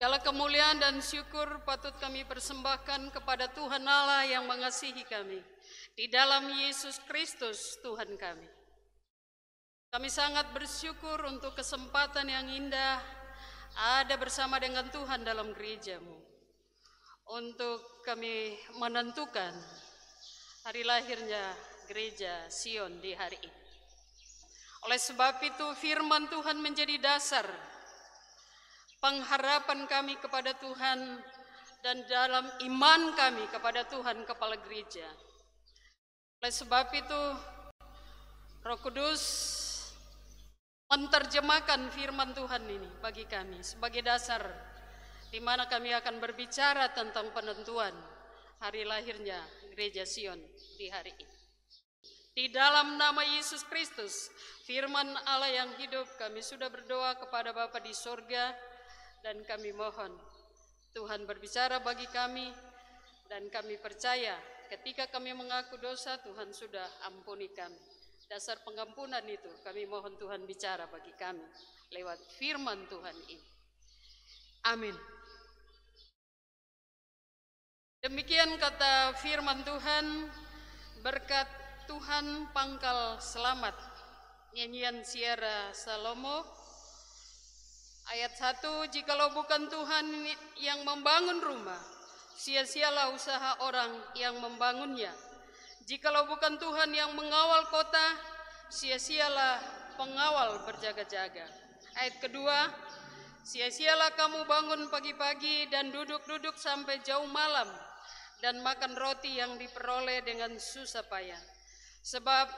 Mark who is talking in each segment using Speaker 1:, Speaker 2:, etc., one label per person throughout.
Speaker 1: Segala kemuliaan dan syukur patut kami persembahkan kepada Tuhan Allah yang mengasihi kami di dalam Yesus Kristus Tuhan kami. Kami sangat bersyukur untuk kesempatan yang indah ada bersama dengan Tuhan dalam gereja-Mu, untuk kami menentukan hari lahirnya gereja Sion di hari ini. Oleh sebab itu firman Tuhan menjadi dasar pengharapan kami kepada Tuhan dan dalam iman kami kepada Tuhan Kepala Gereja. Oleh sebab itu Roh Kudus menerjemahkan firman Tuhan ini bagi kami sebagai dasar di mana kami akan berbicara tentang penentuan hari lahirnya Gereja Sion di hari ini. Di dalam nama Yesus Kristus, firman Allah yang hidup, kami sudah berdoa kepada Bapa di sorga, dan kami mohon Tuhan berbicara bagi kami, dan kami percaya ketika kami mengaku dosa, Tuhan sudah ampuni kami. Dasar pengampunan itu kami mohon Tuhan bicara bagi kami lewat firman Tuhan ini. Amin. Demikian kata firman Tuhan, berkat Tuhan pangkal selamat. Nyanyian Siara Salomo ayat 1, jikalau bukan Tuhan yang membangun rumah, sia-sialah usaha orang yang membangunnya. Jikalau bukan Tuhan yang mengawal kota, sia-sialah pengawal berjaga-jaga. Ayat kedua, sia-sialah kamu bangun pagi-pagi dan duduk-duduk sampai jauh malam, dan makan roti yang diperoleh dengan susah payah. Sebab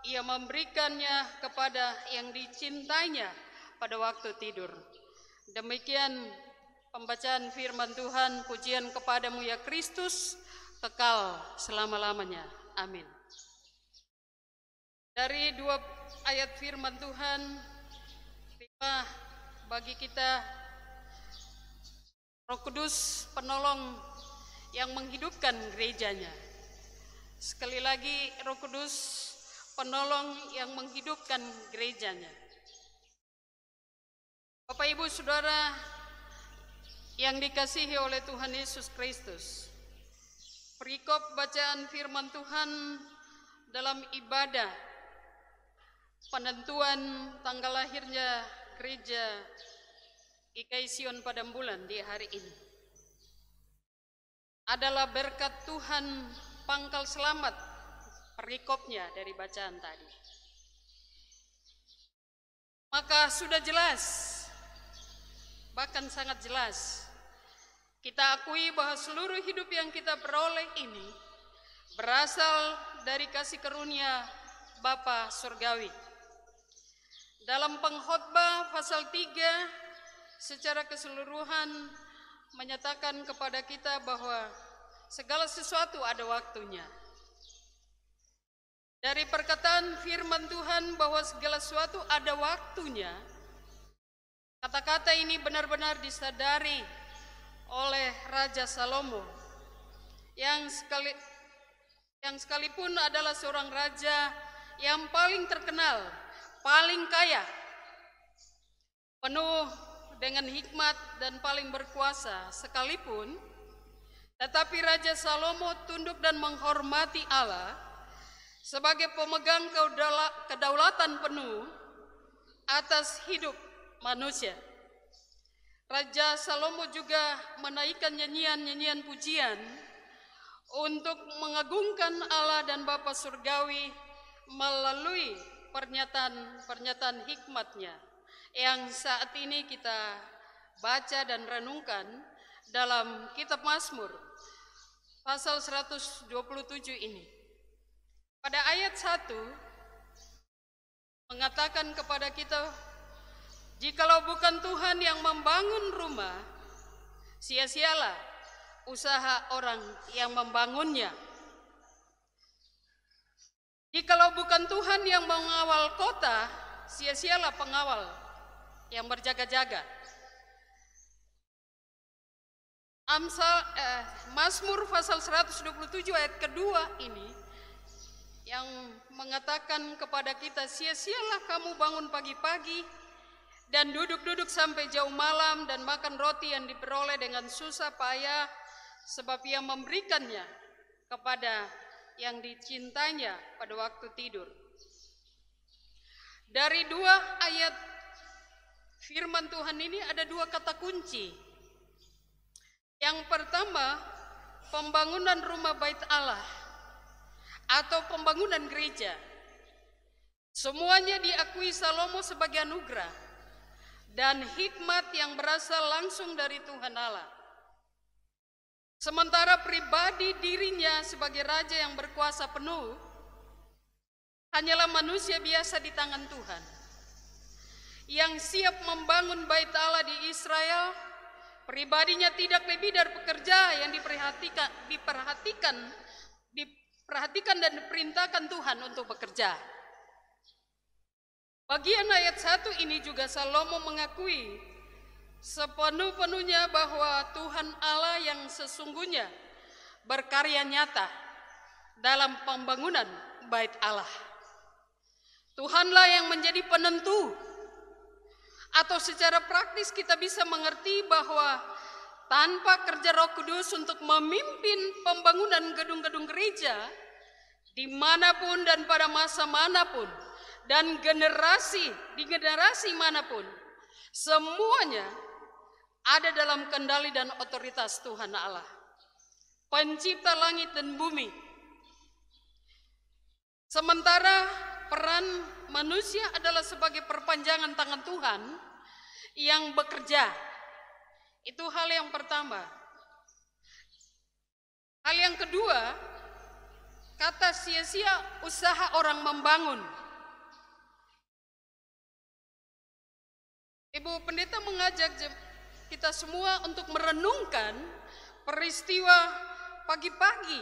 Speaker 1: ia memberikannya kepada yang dicintainya pada waktu tidur. Demikian pembacaan firman Tuhan. Pujian kepadamu ya Kristus, kekal selama-lamanya. Amin. Dari dua ayat firman Tuhan, terima bagi kita Roh Kudus penolong yang menghidupkan gerejanya. Sekali lagi, Roh Kudus penolong yang menghidupkan gerejanya. Bapak Ibu Saudara yang dikasihi oleh Tuhan Yesus Kristus, perikop bacaan firman Tuhan dalam ibadah penentuan tanggal lahirnya gereja GKI Sion Padambulan di hari ini adalah berkat Tuhan pangkal selamat, perikopnya dari bacaan tadi. Maka sudah jelas, bahkan sangat jelas, kita akui bahwa seluruh hidup yang kita peroleh ini berasal dari kasih karunia Bapa Surgawi. Dalam pengkhotbah pasal 3 secara keseluruhan menyatakan kepada kita bahwa segala sesuatu ada waktunya. Dari perkataan firman Tuhan bahwa segala sesuatu ada waktunya, kata-kata ini benar-benar disadari oleh Raja Salomo yang sekalipun adalah seorang raja yang paling terkenal, paling kaya, penuh dengan hikmat dan paling berkuasa sekalipun, tetapi Raja Salomo tunduk dan menghormati Allah sebagai pemegang kedaulatan penuh atas hidup manusia. Raja Salomo juga menaikkan nyanyian-nyanyian pujian untuk mengagungkan Allah dan Bapa Surgawi melalui pernyataan hikmatnya yang saat ini kita baca dan renungkan dalam kitab Mazmur pasal 127 ini. Pada ayat 1 mengatakan kepada kita, jikalau bukan Tuhan yang membangun rumah, sia-sialah usaha orang yang membangunnya. Jikalau bukan Tuhan yang mengawal kota, sia-sialah pengawal yang berjaga-jaga. Mazmur pasal 127 ayat kedua ini yang mengatakan kepada kita, sia-sialah kamu bangun pagi-pagi dan duduk-duduk sampai jauh malam dan makan roti yang diperoleh dengan susah payah, sebab ia memberikannya kepada yang dicintanya pada waktu tidur. Dari dua ayat firman Tuhan ini ada dua kata kunci. Yang pertama, pembangunan rumah bait Allah atau pembangunan gereja. Semuanya diakui Salomo sebagai anugerah dan hikmat yang berasal langsung dari Tuhan Allah. Sementara pribadi dirinya sebagai raja yang berkuasa penuh hanyalah manusia biasa di tangan Tuhan yang siap membangun bait Allah di Israel. Pribadinya tidak lebih dari pekerja yang diperhatikan dan diperintahkan Tuhan untuk bekerja. Bagian ayat 1 ini juga Salomo mengakui sepenuh-penuhnya bahwa Tuhan Allah yang sesungguhnya berkarya nyata dalam pembangunan bait Allah. Tuhanlah yang menjadi penentu, atau secara praktis kita bisa mengerti bahwa tanpa kerja Roh Kudus untuk memimpin pembangunan gedung-gedung gereja dimanapun dan pada masa manapun dan di generasi manapun, semuanya ada dalam kendali dan otoritas Tuhan Allah, pencipta langit dan bumi. Sementara peran manusia adalah sebagai perpanjangan tangan Tuhan yang bekerja. Itu hal yang pertama. Hal yang kedua, kata sia-sia usaha orang membangun. Ibu Pendeta mengajak kita semua untuk merenungkan peristiwa pagi-pagi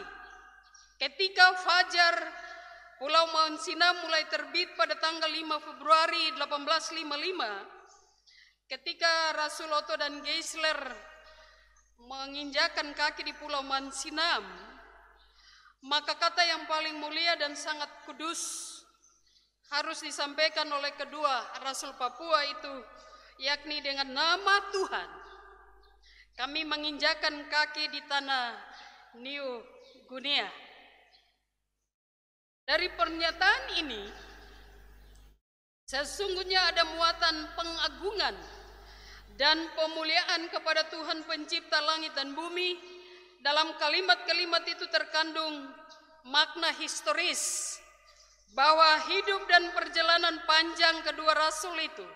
Speaker 1: ketika fajar Pulau Monsina mulai terbit pada tanggal 5 Februari 1855, ketika Rasul Otto dan Geisler menginjakan kaki di Pulau Mansinam, maka kata yang paling mulia dan sangat kudus harus disampaikan oleh kedua Rasul Papua itu, yakni dengan nama Tuhan. Kami menginjakan kaki di tanah New Guinea. Dari pernyataan ini, sesungguhnya ada muatan pengagungan dan pemuliaan kepada Tuhan pencipta langit dan bumi. Dalam kalimat-kalimat itu terkandung makna historis bahwa hidup dan perjalanan panjang kedua rasul itu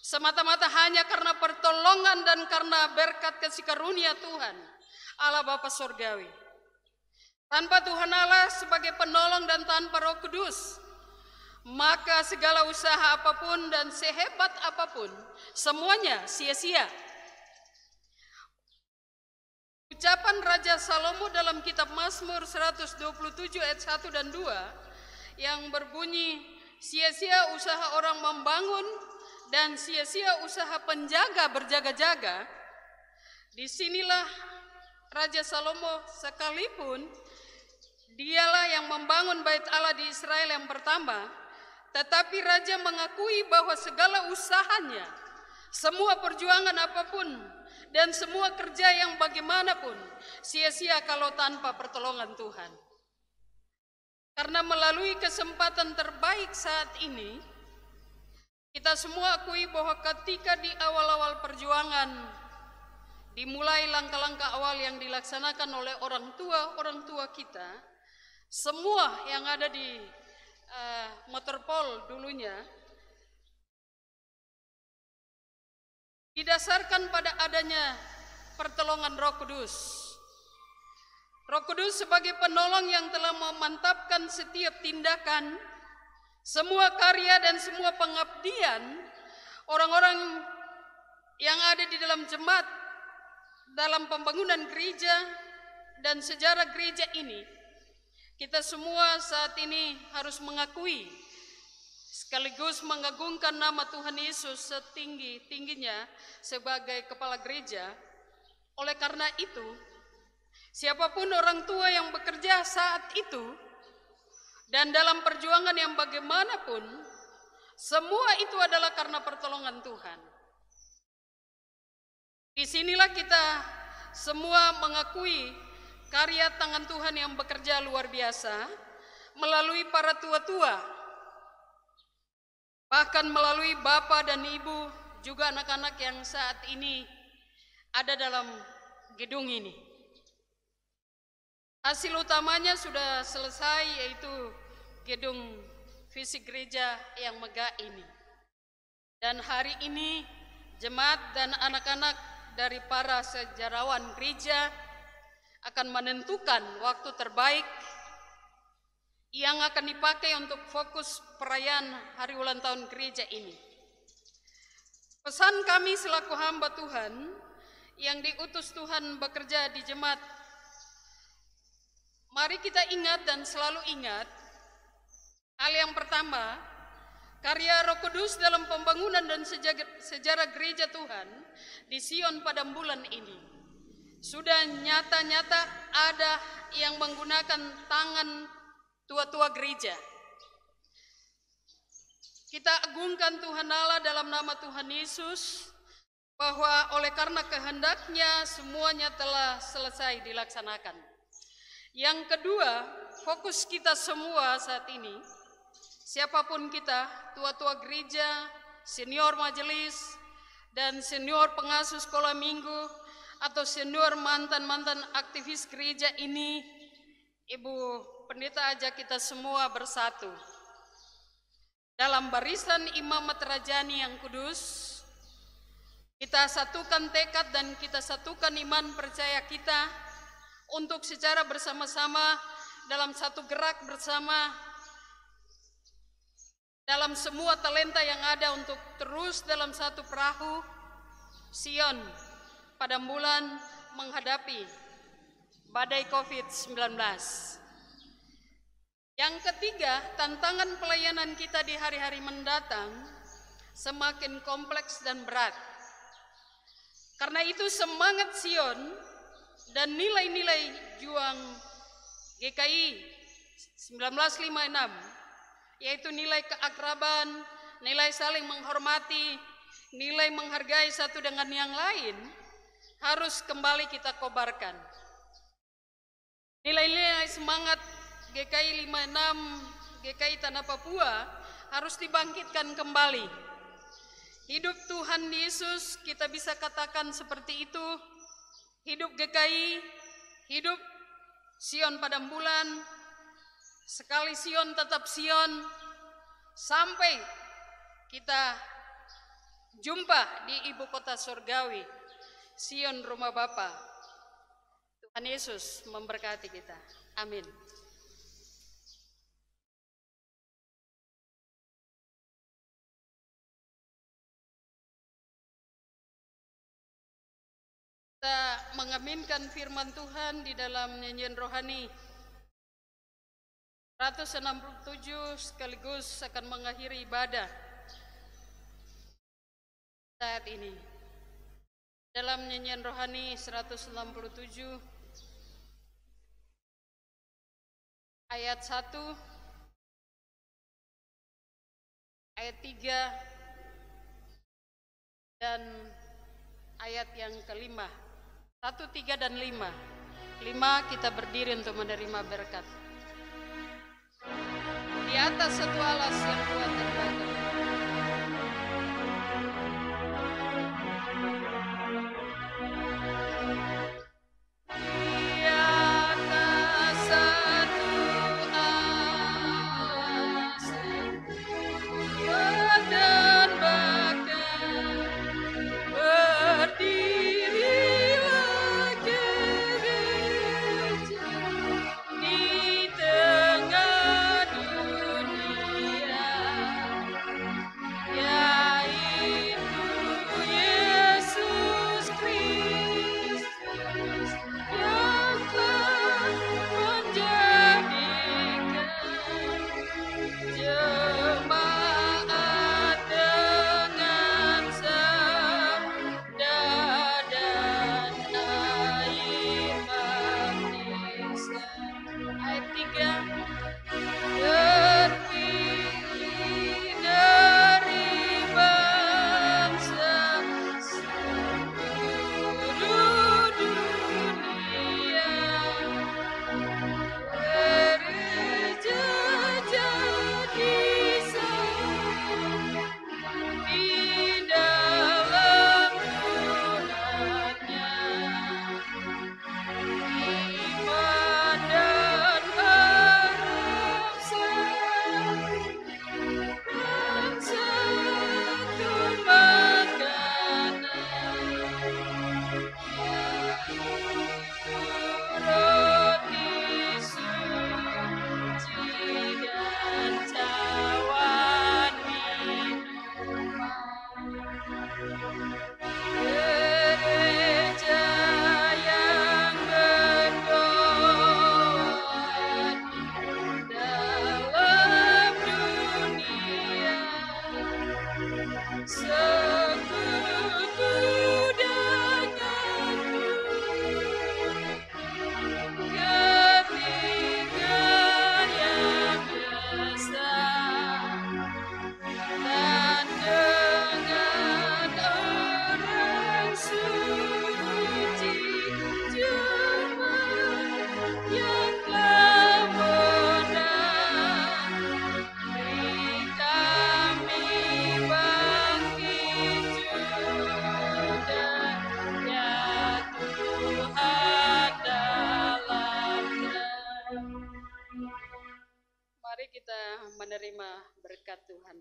Speaker 1: semata-mata hanya karena pertolongan dan karena berkat kasih karunia Tuhan Allah Bapa Surgawi. Tanpa Tuhan Allah sebagai penolong dan tanpa Roh Kudus, maka segala usaha apapun dan sehebat apapun, semuanya sia-sia. Ucapan Raja Salomo dalam kitab Mazmur 127 ayat 1 dan 2 yang berbunyi, sia-sia usaha orang membangun dan sia-sia usaha penjaga berjaga-jaga. Disinilah Raja Salomo sekalipun dialah yang membangun bait Allah di Israel yang pertama, tetapi Raja mengakui bahwa segala usahanya, semua perjuangan apapun, dan semua kerja yang bagaimanapun, sia-sia kalau tanpa pertolongan Tuhan. Karena melalui kesempatan terbaik saat ini, kita semua akui bahwa ketika di awal-awal perjuangan, dimulai langkah-langkah awal yang dilaksanakan oleh orang tua kita, semua yang ada di Motorpol dulunya didasarkan pada adanya pertolongan Roh Kudus. Roh Kudus sebagai penolong yang telah memantapkan setiap tindakan, semua karya dan semua pengabdian orang-orang yang ada di dalam jemaat dalam pembangunan gereja dan sejarah gereja ini. Kita semua saat ini harus mengakui sekaligus mengagungkan nama Tuhan Yesus setinggi-tingginya sebagai kepala gereja. Oleh karena itu, siapapun orang tua yang bekerja saat itu dan dalam perjuangan yang bagaimanapun, Semua itu adalah karena pertolongan Tuhan. Disinilah kita semua mengakui karya tangan Tuhan yang bekerja luar biasa melalui para tua-tua, bahkan melalui bapak dan ibu, juga anak-anak yang saat ini ada dalam gedung ini. Hasil utamanya sudah selesai, yaitu gedung fisik gereja yang megah ini. Dan hari ini jemaat dan anak-anak dari para sejarawan gereja akan menentukan waktu terbaik yang akan dipakai untuk fokus perayaan hari ulang tahun gereja ini. Pesan kami selaku hamba Tuhan yang diutus Tuhan bekerja di jemaat, mari kita ingat dan selalu ingat hal yang pertama, karya Roh Kudus dalam pembangunan dan sejarah gereja Tuhan di Sion pada bulan ini sudah nyata-nyata ada yang menggunakan tangan tua-tua gereja. Kita agungkan Tuhan Allah dalam nama Tuhan Yesus, bahwa oleh karena kehendaknya semuanya telah selesai dilaksanakan. Yang kedua, fokus kita semua saat ini, siapapun kita, tua-tua gereja, senior majelis, dan senior pengasuh sekolah minggu, atau senior mantan-mantan aktivis gereja ini, Ibu Pendeta ajak kita semua bersatu dalam barisan imamat rajani yang kudus. Kita satukan tekad dan kita satukan iman percaya kita untuk secara bersama-sama dalam satu gerak bersama dalam semua talenta yang ada untuk terus dalam satu perahu Sion pada bulan menghadapi badai COVID-19. Yang ketiga, tantangan pelayanan kita di hari-hari mendatang semakin kompleks dan berat. Karena itu semangat Sion dan nilai-nilai juang GKI 1956, yaitu nilai keakraban, nilai saling menghormati, nilai menghargai satu dengan yang lain, harus kembali kita kobarkan. Nilai-nilai semangat GKI 56, GKI Tanah Papua harus dibangkitkan kembali. Hidup Tuhan Yesus, kita bisa katakan seperti itu. Hidup GKI, hidup Sion pada bulan, sekali Sion tetap Sion, sampai kita jumpa di ibu kota surgawi, Sion rumah Bapa. Tuhan Yesus memberkati kita. Amin. Kita mengaminkan firman Tuhan di dalam nyanyian rohani 167 sekaligus akan mengakhiri ibadah saat ini. Dalam nyanyian rohani 167 ayat 1, ayat 3 dan ayat yang kelima. 1, 3, dan 5. 5 kita berdiri untuk menerima berkat. Di atas satu alas yang kuat dan gagah.
Speaker 2: Di tengah dunia
Speaker 1: menerima berkat Tuhan.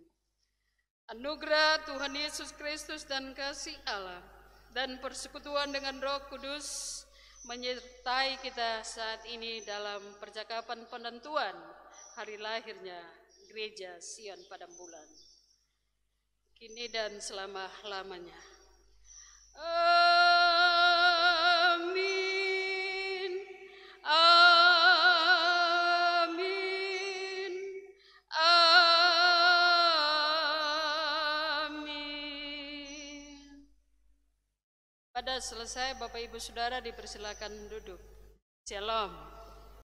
Speaker 1: Anugerah Tuhan Yesus Kristus dan kasih Allah dan persekutuan dengan Roh Kudus menyertai kita saat ini dalam percakapan penentuan hari lahirnya Gereja Sion Padang Bulan, kini dan selama-lamanya. Amin. Amin. Amin. Pada selesai, Bapak Ibu Saudara dipersilakan duduk. Shalom.